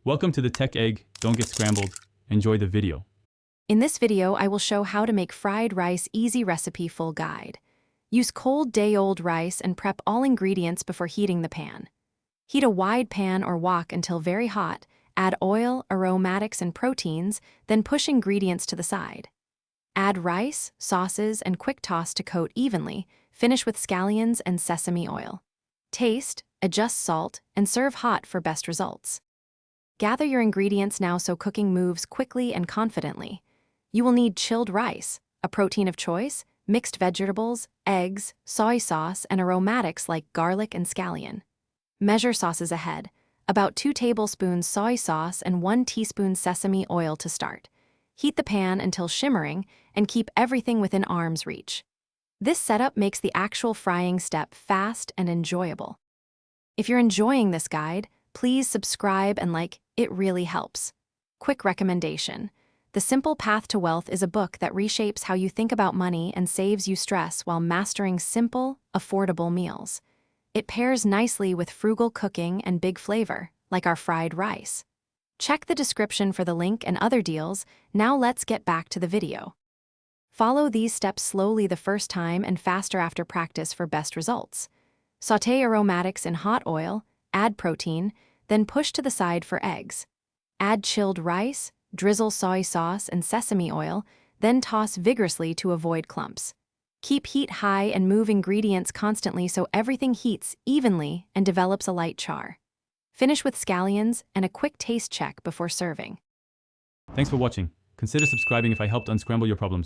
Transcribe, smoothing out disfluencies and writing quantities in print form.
Welcome to the Tech Egg. Don't get scrambled. Enjoy the video. In this video, I will show how to make fried rice easy recipe full guide. Use cold day-old rice and prep all ingredients before heating the pan. Heat a wide pan or wok until very hot, add oil, aromatics, and proteins, then push ingredients to the side. Add rice, sauces, and quick toss to coat evenly, finish with scallions and sesame oil. Taste, adjust salt, and serve hot for best results. Gather your ingredients now so cooking moves quickly and confidently. You will need chilled rice, a protein of choice, mixed vegetables, eggs, soy sauce, and aromatics like garlic and scallion. Measure sauces ahead, about 2 tablespoons soy sauce and 1 teaspoon sesame oil to start. Heat the pan until shimmering and keep everything within arm's reach. This setup makes the actual frying step fast and enjoyable. If you're enjoying this guide, please subscribe and like, it really helps. Quick recommendation. The Simple Path to Wealth is a book that reshapes how you think about money and saves you stress while mastering simple, affordable meals. It pairs nicely with frugal cooking and big flavor, like our fried rice. Check the description for the link and other deals. Now let's get back to the video. Follow these steps slowly the first time and faster after practice for best results. Sauté aromatics in hot oil, add protein, then push to the side for eggs. Add chilled rice, drizzle soy sauce and sesame oil, then toss vigorously to avoid clumps. Keep heat high and move ingredients constantly so everything heats evenly and develops a light char. Finish with scallions and a quick taste check before serving. Thanks for watching. Consider subscribing if I helped unscramble your problems.